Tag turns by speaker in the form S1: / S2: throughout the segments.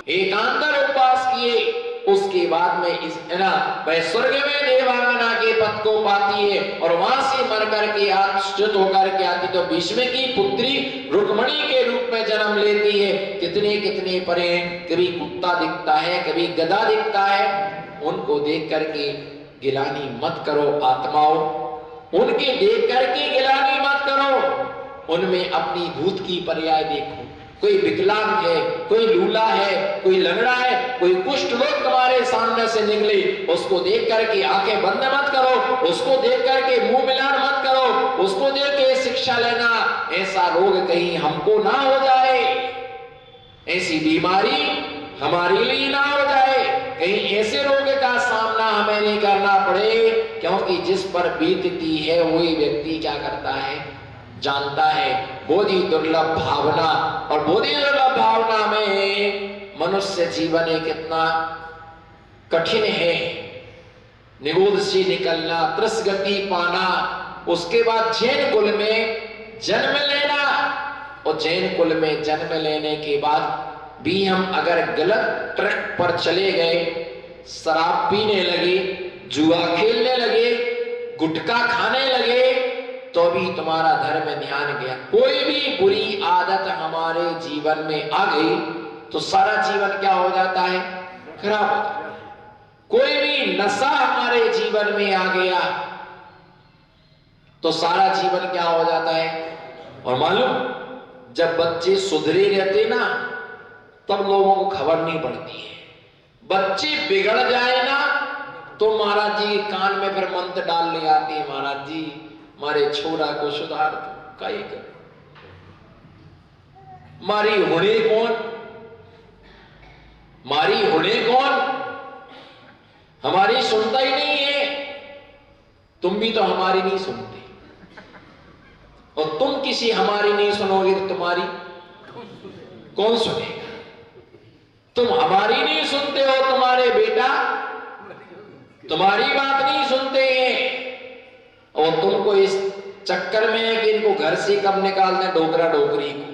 S1: एकांतर उपवास किए, उसके बाद में इस वह स्वर्ग में देवांगना के पद को पाती है और वहां से मर करके आश्रित होकर के आती, तो भीष्म की पुत्री रुक्मणी के रूप में जन्म लेती है। कितने कितने परे, कभी कुत्ता दिखता है, कभी गधा दिखता है, उनको देख करके गिलानी मत करो आत्माओं, उनके देख करके गिलानी मत करो, उनमें अपनी भूत की पर्याय देखो। कोई विकलांग है, कोई लूला है, कोई लंगड़ा है, कोई कुष्ठ रोग तुम्हारे सामने से निकले, उसको देख करके आंखें बंद मत करो, उसको देख करके मुंह मिलान मत करो, उसको देख के शिक्षा लेना ऐसा रोग कहीं हमको ना हो जाए, ऐसी बीमारी हमारे लिए ना हो जाए, कहीं ऐसे रोग का सामना हमें नहीं करना पड़े। क्योंकि जिस पर बीतती है वही व्यक्ति क्या करता है, जानता है। बोधि दुर्लभ भावना, और बोधि दुर्लभ भावना में मनुष्य जीवन एक कितना कठिन है। निगोद से निकलना, त्रसगति पाना, उसके बाद जैन कुल में जन्म लेना, और जैन कुल में जन्म लेने के बाद भी हम अगर गलत ट्रैक पर चले गए, शराब पीने लगे, जुआ खेलने लगे, गुटखा खाने लगे, तो भी तुम्हारा धर्म ध्यान गया। कोई भी बुरी आदत हमारे जीवन में आ गई तो सारा जीवन क्या हो जाता है, खराब हो जाता है। कोई भी नशा हमारे जीवन में आ गया तो सारा जीवन क्या हो जाता है। और मालूम, जब बच्चे सुधरे रहते ना तब लोगों को खबर नहीं पड़ती है, बच्चे बिगड़ जाए ना तो महाराज जी कान में फिर मंत्र डाल ले आते हैं, महाराज जी मारे छोरा को सुधार दो, कई कर मारी होने कौन, मारी होने कौन, हमारी सुनता ही नहीं है, तुम भी तो हमारी नहीं सुनते, और तुम किसी हमारी नहीं सुनोगे तो तुम्हारी कौन सुनेगा। तुम हमारी नहीं सुनते हो, तुम्हारे बेटा तुम्हारी बात नहीं सुनते हैं, और तुमको इस चक्कर में है कि इनको घर से कब निकाल दें, डोकरा डोकरी को।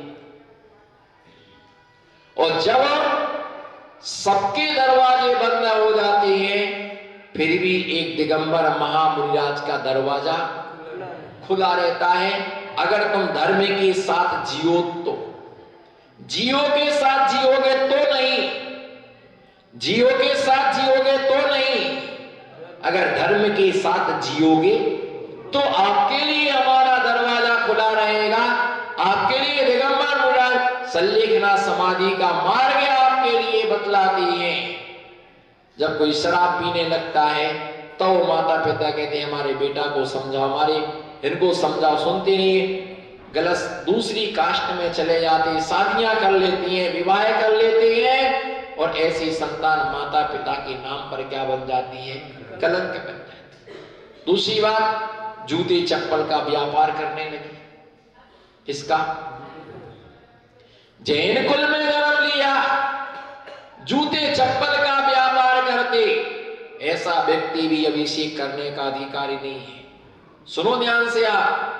S1: और जब सबके दरवाजे बंद हो जाते हैं फिर भी एक दिगंबर महामुनिराज का दरवाजा खुला रहता है। अगर तुम धर्म के साथ जियो तो जियो, के साथ जियोगे तो नहीं, जियो के साथ जियोगे तो नहीं, अगर धर्म के साथ जियोगे तो आपके लिए हमारा दरवाजा खुला रहेगा। आपके लिए दिगंबर मुनिराज सल्लेखना समाधि का मार्ग आपके लिए बतलाती है। जब कोई शराब पीने लगता है तो माता पिता कहते हैं हमारे बेटा को समझाओ, हमारे इनको समझाओ, सुनते नहीं, गलत दूसरी कास्ट में चले जाते, शादियां कर लेती हैं, विवाह कर लेते हैं, और ऐसी संतान माता पिता के नाम पर क्या बन जाती है, कलंक बन जाती है। दूसरी बात, जूते चप्पल का व्यापार करने लगे। इसका जैन कुल में जन्म लिया, जूते चप्पल का व्यापार करते, ऐसा व्यक्ति भी अभिषेक करने का अधिकारी नहीं है। सुनो ध्यान से, आप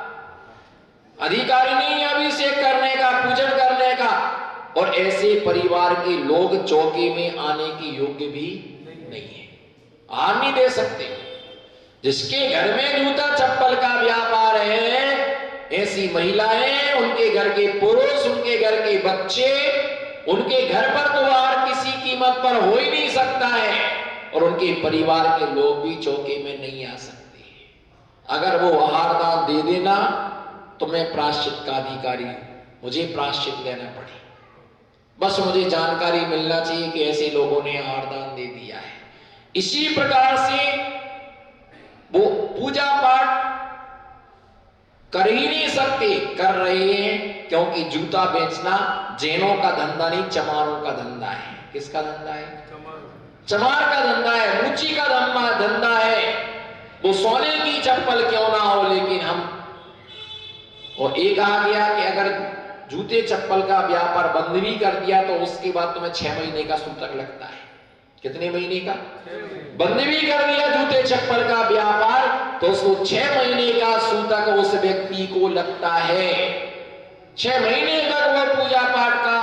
S1: अधिकारी नहीं है अभिषेक करने का, पूजन करने का, और ऐसे परिवार के लोग चौके में आने के योग्य भी नहीं है, आ नहीं दे सकते। जिसके घर में जूता चप्पल का व्यापार है, ऐसी महिलाएं, उनके घर के पुरुष, उनके घर के बच्चे, उनके घर पर तो वार किसी कीमत पर हो ही नहीं सकता है, और उनके परिवार के लोग भी चौके में नहीं आ सकते। अगर वो आहार दान दे देना तो मैं प्रायश्चित का अधिकारी हूं, मुझे प्रायश्चित लेना पड़े, बस मुझे जानकारी मिलना चाहिए कि ऐसे लोगों ने आहार दान दे दिया है। इसी प्रकार से वो पूजा पाठ कर ही नहीं सकते, कर रहे हैं, क्योंकि जूता बेचना जैनों का धंधा नहीं, चमारों का धंधा है। किसका धंधा है, चमार का धंधा है, मुची का धंधा है। वो सोने की चप्पल क्यों ना हो, लेकिन हम, और एक आ गया कि अगर जूते चप्पल का व्यापार बंद भी कर दिया तो उसके बाद तुम्हें 6 महीने का सूतक लगता है। कितने महीने का? बंद भी कर दिया जूते चप्पल का व्यापार तो उसको 6 महीने का सूतक उस व्यक्ति को लगता है। 6 महीने तक वह पूजा पाठ का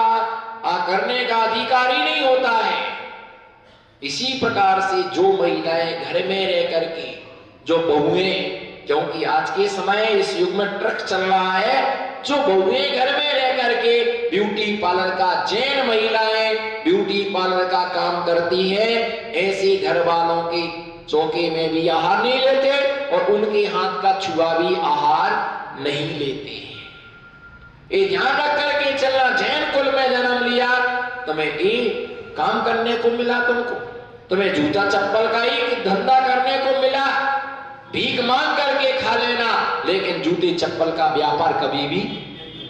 S1: करने का अधिकारी नहीं होता है। इसी प्रकार से जो महिलाएं घर में रह करके, जो बहुएं, क्योंकि आज के समय इस युग में ट्रक चल रहा है, जो बहुएं घर में रह करके ब्यूटी पार्लर का, जैन महिलाएं ब्यूटी पार्लर का काम करती है, ऐसे घर वालों के चौके में भी आहार नहीं लेते और उनके हाथ का छुआ भी आहार नहीं लेते हैं। ये ध्यान रख करके चलना, जैन कुल में जन्म लिया, तुम्हें ये काम करने को मिला, तुम्हें जूता चप्पल का ही धंधा करने को मिला, भीख मांग करके खा लेना, लेकिन जूते चप्पल का व्यापार कभी भी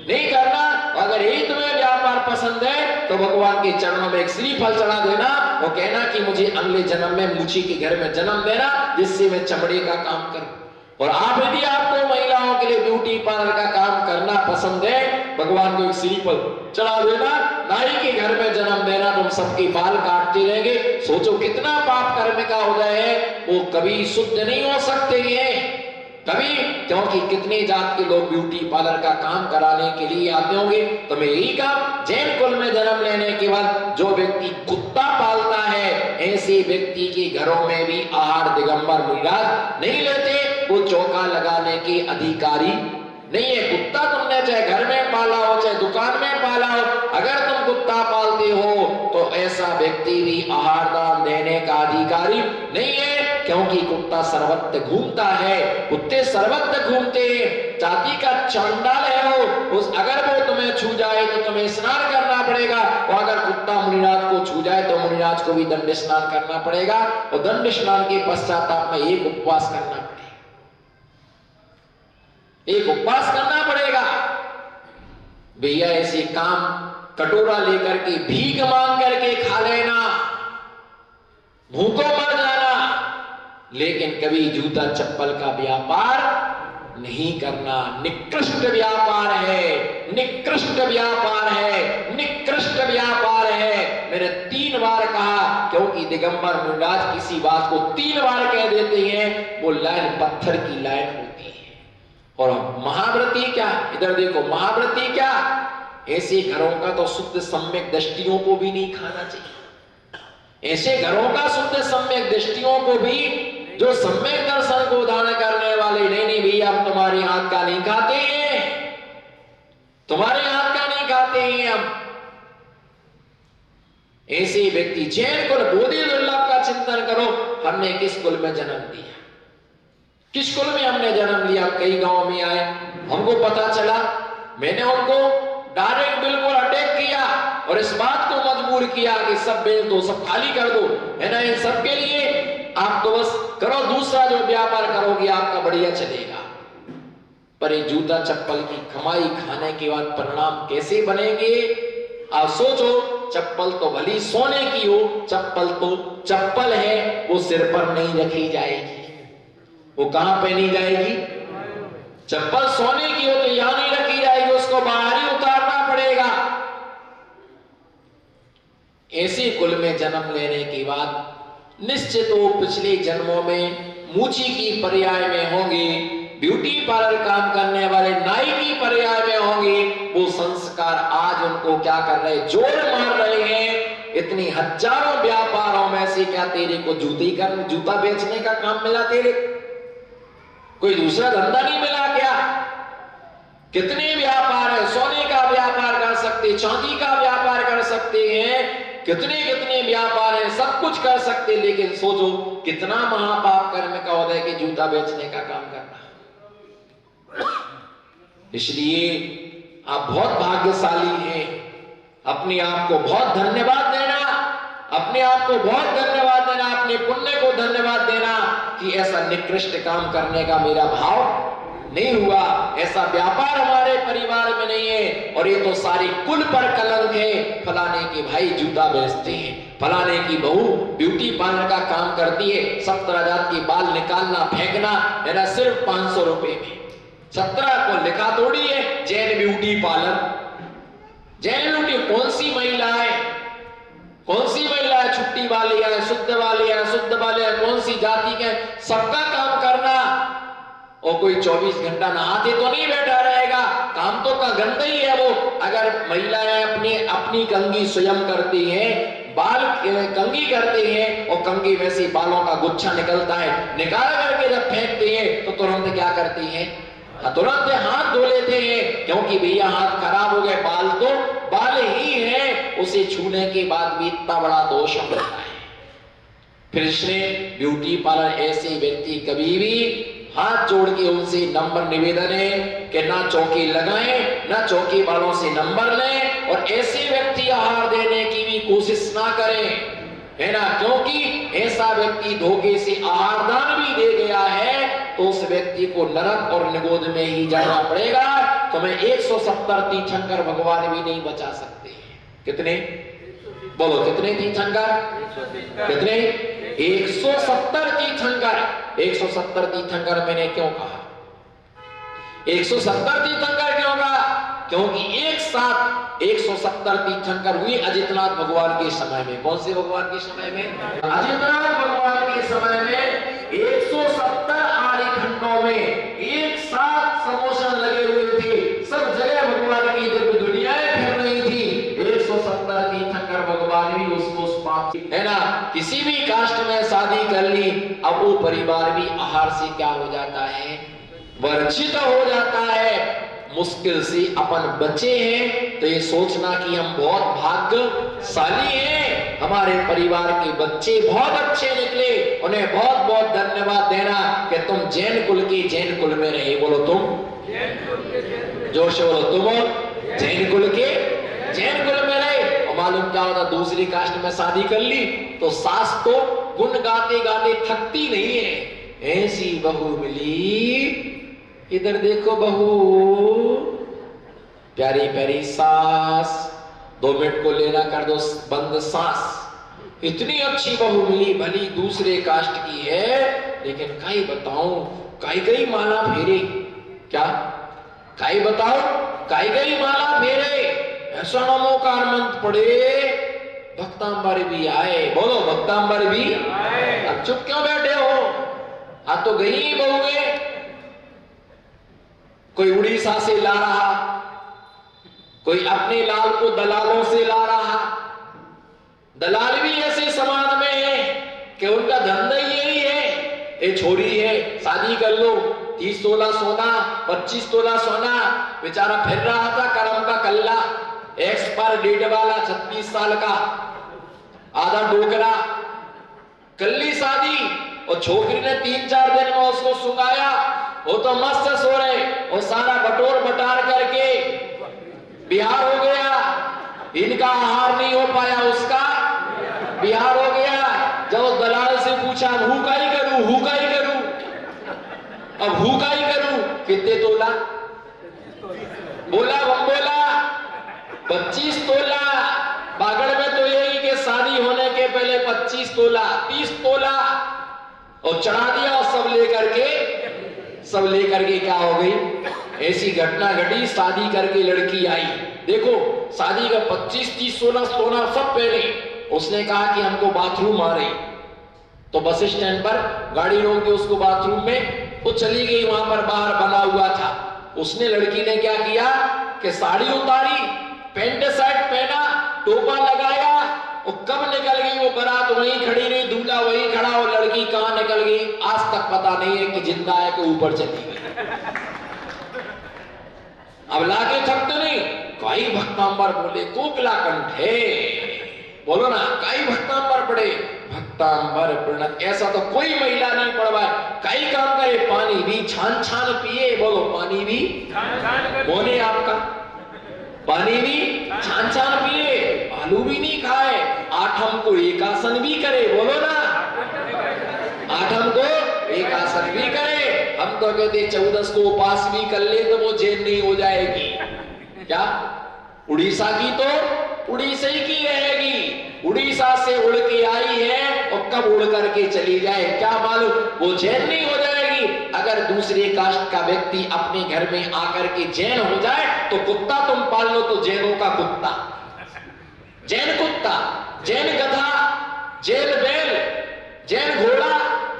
S1: नहीं करना। अगर यही तुम्हें व्यापार पसंद है तो भगवान के चरणों में एक श्रीफल चढ़ा देना और कहना कि मुझे अगले जन्म में मुची के घर में जन्म देना, जिससे मैं चमड़े का काम करूं। और आप यदि आपको महिलाओं के लिए ब्यूटी पार्लर का काम करना पसंद है, भगवान को एक श्रीफल चढ़ा देना, नाई के घर में जन्म देना, तुम सबके बाल काटते रहेंगे। सोचो कितना पाप कर्म का उदय है, वो कभी शुद्ध नहीं हो सकते हैं कभी, क्योंकि कितने जात के लोग ब्यूटी पार्लर का काम कराने के लिए आते होंगे। तो मैं यही काम, जैन कुल में जन्म लेने के बाद जो व्यक्ति कुत्ता पालता है, ऐसे व्यक्ति के घरों में भी आहार दिगंबर मुनिराज नहीं लेते, वो चौका लगाने के अधिकारी नहीं है। कुत्ता तुमने चाहे घर में पाला हो चाहे दुकान में पाला हो, अगर तुम कुत्ता पालते हो तो ऐसा व्यक्ति भी आहार दान देने का अधिकारी नहीं है, क्योंकि कुत्ता सर्वत्र घूमता है, कुत्ते सर्वत्र घूमते हैं। जाति का चांडाल है वो, अगर वो तुम्हें छू जाए तो तुम्हें स्नान करना पड़ेगा, और अगर कुत्ता मुनिराज को छू जाए तो मुनिराज को भी दंड स्नान करना पड़ेगा, और दंड स्नान के पश्चात में एक उपवास करना पड़ेगा, एक उपवास करना पड़ेगा। भैया ऐसे काम कटोरा लेकर के भीख मांग करके खा लेना, भूखों मर जाना, लेकिन कभी जूता चप्पल का व्यापार नहीं करना। निकृष्ट व्यापार है, निकृष्ट व्यापार है, निकृष्ट व्यापार है। मैंने 3 बार कहा, क्योंकि दिगंबर मुनिराज किसी बात को 3 बार कह देते हैं, वो लाइन पत्थर की लाइन होती है। और महाव्रती क्या, इधर देखो, महाव्रती क्या, ऐसे घरों का तो शुद्ध सम्यक दृष्टियों को भी नहीं खाना चाहिए। ऐसे घरों का शुद्ध सम्यक दृष्टियों को भी, जो सम्यक दर्शन को धारण करने वाले, नहीं भैया हम तुम्हारे हाथ का नहीं खाते हैं, तुम्हारे हाथ का नहीं खाते हैं हम। ऐसे व्यक्ति, जैन कुल बोधि दुर्लभ का चिंतन करो, हमने किस कुल में जन्म लिया, किस कुल में हमने जन्म लिया। कई गांव में आए, हमको पता चला, मैंने उनको डायरेक्ट बिल्कुल अटैक किया और इस बात को मजबूर किया कि सब बेच दो, सब खाली कर दो, है ना, इन सबके लिए आप तो बस करो, दूसरा जो व्यापार करोगे आपका बढ़िया चलेगा। पर ये जूता चप्पल की कमाई खाने के बाद परिणाम कैसे बनेंगे आप सोचो। चप्पल तो भली सोने की हो, चप्पल तो चप्पल है, वो सिर पर नहीं रखी जाएगी, वो कहां पहनी जाएगी। चप्पल सोने की हो तो यहां नहीं रखी जाएगी, उसको बाहर ही उतारना पड़ेगा। ऐसे कुल में जन्म लेने के बाद निश्चित वो पिछले जन्मों में मूची की पर्याय में होंगे, ब्यूटी पार्लर काम करने वाले नाई की पर्याय में होंगे। वो संस्कार आज उनको क्या कर रहे, जोर मार रहे हैं। इतनी हजारों व्यापारों में से क्या तेरे को जूता बेचने का काम मिला, तेरे कोई दूसरा धंधा नहीं मिला क्या? कितने व्यापार है, सोने का व्यापार कर सकते, चांदी का व्यापार कर सकते हैं, कितने कितने व्यापार है, सब कुछ कर सकते, लेकिन सोचो कितना महापाप कर्म का होता है कि जूता बेचने का काम करना। इसलिए आप बहुत भाग्यशाली हैं, अपने आप को बहुत धन्यवाद देना, अपने आप को बहुत धन्यवाद देना, अपने पुण्य को धन्यवाद देना कि ऐसा निकृष्ट काम करने का मेरा भाव नहीं हुआ, ऐसा व्यापार हमारे परिवार में नहीं है। और ये तो सारी कुल पर कलंक है, फलाने के भाई जूता बेचते हैं, फलाने की बहू ब्यूटी पार्लर का काम करती है, 17 जात के बाल निकालना फेंकना है ना, सिर्फ 500 रुपए में। 17 को लिखा थोड़ी है Jain beauty parlour. Jain beauty कौन सी महिला है, कौन सी महिला छुट्टी चट्टी वाले हैं, शुद्ध वाले हैं, शुद्ध वाले हैं, कौन सी जाति के, सबका काम करना। और कोई 24 घंटा नहाते तो नहीं बैठा रहेगा, काम तो का गंदा ही है वो। अगर महिलाएं अपनी कंघी स्वयं करती हैं, बाल कंघी करते हैं और कंघी में से बालों का गुच्छा निकलता है, निकाल करके जब फेंकते हैं तो तुरंत क्या करती हैं, तुरंत हाथ धो लेते हैं, क्योंकि भैया हाथ खराब हो गए, बाल तो बाल ही है, उसे छूने के बाद भी इतना बड़ा दोष होता है। फिर इसलिए ब्यूटी पार्लर ऐसे व्यक्ति कभी भी हाथ जोड़ के उनसे नंबर निवेदन है कि ना चौकी लगाएं, ना चौकी वालों से नंबर लें, और ऐसे व्यक्ति आहार देने की भी कोशिश ना करें, है ना, क्योंकि ऐसा व्यक्ति धोखे से आहार दान भी दे गया है तो उस व्यक्ति को नरक और निगोद में ही जाना पड़ेगा। तो मैं 170 तीर्थंकर भगवान भी नहीं बचा सकते। कितने बोलो, कितने तीर्थंकर, कितने? 170 तीर्थंकर। 170 तीर्थंकर मैंने क्यों कहा 170 तीर्थंकर क्यों कहा? क्योंकि एक साथ 170 तीर्थंकर हुए अजितनाथ भगवान के समय में। कौन से भगवान के समय में? अजितनाथ भगवान के समय में 170 आर्य खंडों में एक साथ समोसन लगे हुए थे, सब जगह भगवान की दिव्य दुनियाएं फिर रही थी। 170 तीर्थंकर भगवान भी उसको उस पाप है ना, किसी भी कास्ट में शादी कर ली, अब वो परिवार भी आहार से क्या हो जाता है, वर्जित हो जाता है। मुश्किल से अपन बचे हैं तो ये सोचना कि हम बहुत भाग्यशाली हैं, हमारे परिवार के बच्चे बहुत अच्छे निकले, उन्हें बहुत बहुत धन्यवाद देना कि तुम जैन कुल के जैन कुल में रहे। बोलो तुम जोर से बोलो, तुम जैन कुल के जैन कुल में रहे। और मालूम क्या होता, दूसरी कास्ट में शादी कर ली तो सास तो गुण गाते गाते थकती नहीं है। ऐसी बहू मिली, इधर देखो बहू, प्यारी प्यारी सास, 2 मिनट को लेना कर दो बंद सास, इतनी अच्छी बहू मिली, भली दूसरे कास्ट की है, लेकिन काई बताऊं, काई गई माला फेरे। क्या काई बताओ, काई गई माला फेरे। ऐसा नमोकार मंत्र पड़े, भक्तांबर भी आए। बोलो भक्तांबर भी आए। अब चुप क्यों बैठे हो? आ तो गई बहुए, कोई उड़ीसा से ला रहा, कोई अपने लाल को दलालों से ला रहा। दलाल भी ऐसे समाज में है कि उनका धंधा यही है, ये छोरी है शादी कर लो, 30 तोला सोना, 25 तोला सोना, बेचारा फिर रहा था करम का कल्ला, एक्सपायर डेट वाला, 36 साल का, आधा डोकरा, कल्ली शादी, और छोकरी ने 3-4 दिन में उसको सुंगाया, वो तो मस्त सो रहे, और सारा बटोर बटार करके बिहार हो गया, इनका आहार नहीं हो पाया, उसका बिहार हो गया। जब दलाल से पूछा हुकाई करूं, हुकाई करूं, अब हुकाई करूं, कितने तोला बोला, हम बोला 25 तोला। बागड़ में तो यही कि शादी होने के पहले 25 तोला, 30 तोला, और चढ़ा दिया, और सब लेकर के क्या हो गई, ऐसी घटना घटी। शादी करके लड़की आई, देखो शादी का 25-30 सोना सब पहने। उसने कहा कि हमको बाथरूम आ रही, तो बस स्टैंड पर गाड़ी रोक दी उसको बाथरूम में, वो चली गई, वहां पर बाहर बना हुआ था। उसने लड़की ने क्या किया कि साड़ी उतारी, पैंट शर्ट पहना, टोपा लगाया, और कब निकल गई वो बारात वहीं खड़ी रही, दूल्हा वहीं खड़ा, और लड़की कहां निकल गई आज तक पता नहीं है कि जिंदा है कि ऊपर चली गई। अब लाके थकते नहीं, काई भक्तांबर बोले कोकला कंठ है, बोलो ना, काई भक्तांबर पड़े, भक्तांबर प्रणत। ऐसा तो कोई महिला नहीं पढ़वाए, काई काम करे, पानी भी छान छान पिए। बोलो पानी भी बोले आपका, पानी भी छान छान पिए, आलू भी नहीं खाए, आठम को एक आसन भी करे। बोलो ना, आठम को एक आसन भी करे। हम तो कहते 14 को उपास भी कर ले तो वो जैन नहीं हो जाएगी। क्या उड़ीसा की तो उड़ीसा ही की रहेगी, उड़ीसा से उड़ के आई है और कब उड़ करके चली जाए क्या मालूम, वो जैन नहीं हो जाएगी। अगर दूसरे कास्ट का व्यक्ति अपने घर में आकर के जैन हो जाए तो कुत्ता तुम पाल लो तो जैनों का कुत्ता, जैन कुत्ता, जैन गधा, जैन बैल, जैन घोड़ा,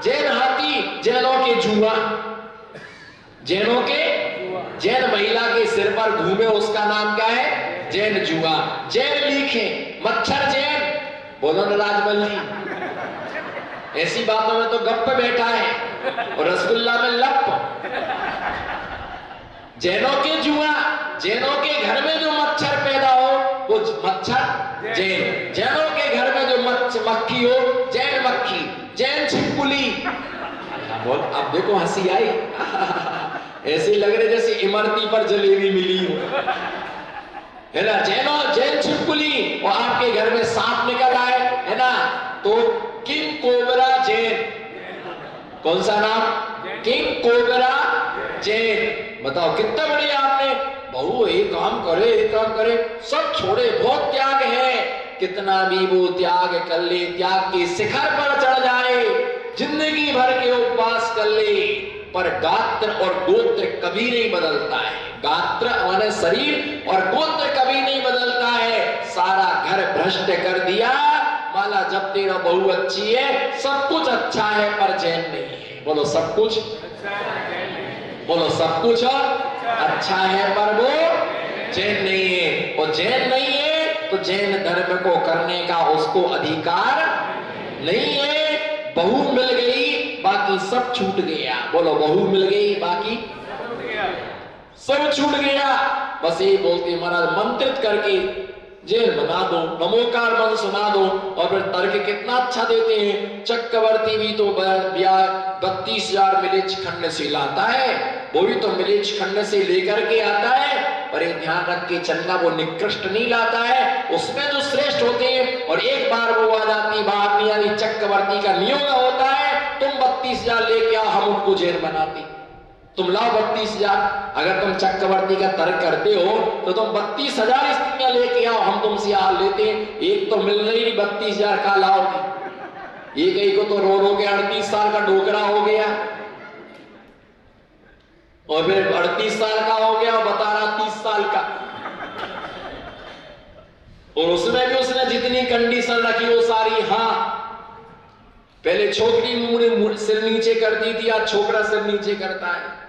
S1: जैन हाथी, जैनों के जुआ, जैनों के, जैन महिला के सिर पर घूमे उसका नाम क्या है? जैन जुआ। जैन लीखे, मच्छर जैन, बोलो ना राजमल जी, ऐसी बातों में तो गप्प बैठा है और रसगुल्ला में लप। जैनों के जुआ, जैनों के घर में जो मच्छर पैदा हो वो मच्छर जैन, जैनों के घर में जो मक्खी हो जैन मक्खी, जैन छिपकली। बोल, अब देखो हंसी आई ऐसे लग रहे जैसे इमरती पर जलेबी मिली हो, है ना? जैन छिपकली। और आपके घर में सांप निकल आए, है ना, तो किंग कोबरा जैन। कौन सा नाम? King cobra Jain. बताओ कितना बढ़िया। आपने बहू एक काम करे, एक काम करे, सब छोड़े, बहुत त्याग है, कितना भी वो त्याग कर ले, त्याग के शिखर पर चढ़ जाए, जिंदगी भर के उपवास कर ले, पर गात्र और गोत्र कभी नहीं बदलता है। गात्र माने शरीर और गोत्र कभी नहीं बदलता है। सारा घर भ्रष्ट कर दिया, माला जब तेरा बहू अच्छी है, सब कुछ अच्छा है, पर जैन नहीं है। बोलो सब कुछ, बोलो सब कुछ अच्छा है, पर वो जैन नहीं है। और जैन नहीं है तो जैन धर्म को करने का उसको अधिकार नहीं है। बहू मिल गई, बाकी सब छूट गया। बोलो बहू मिल गई, बाकी सब छूट गया। बस ये बोलते महाराज मंत्रित करके जेल बना दो, नमोकार मन सुना दो। और फिर तर्क कितना अच्छा देते हैं। चक्रवर्ती भी तो 32,000 मिलेज खंड से लाता है, वो भी तो मिलेज खंड से लेकर के आता है, पर एक ध्यान रख के चलना, वो निकृष्ट नहीं लाता है, उसमें जो श्रेष्ठ होते हैं। और एक बार वो आ जाती, बाहर नहीं आती। चक्रवर्ती का नियम होता है, तुम 32,000 लेके आओ, हम उनको जेल बनाते। तुम लाओ 32,000। अगर तुम चक्रवर्ती का तर्क करते हो तो तुम 32,000 स्त्रियां लेके आओ, हम तुमसे हाल लेते हैं। एक तो मिल रही नहीं, 32,000 का लाओगे। एक को तो रो रो के 38 साल का डोकरा हो गया, और फिर 38 साल का हो गया और बता रहा 30 साल का। और उसमें भी उसने जितनी कंडीशन रखी वो सारी, हाँ, पहले छोकरी मुंह सिर नीचे करती थी, आज छोकरा सिर नीचे करता है।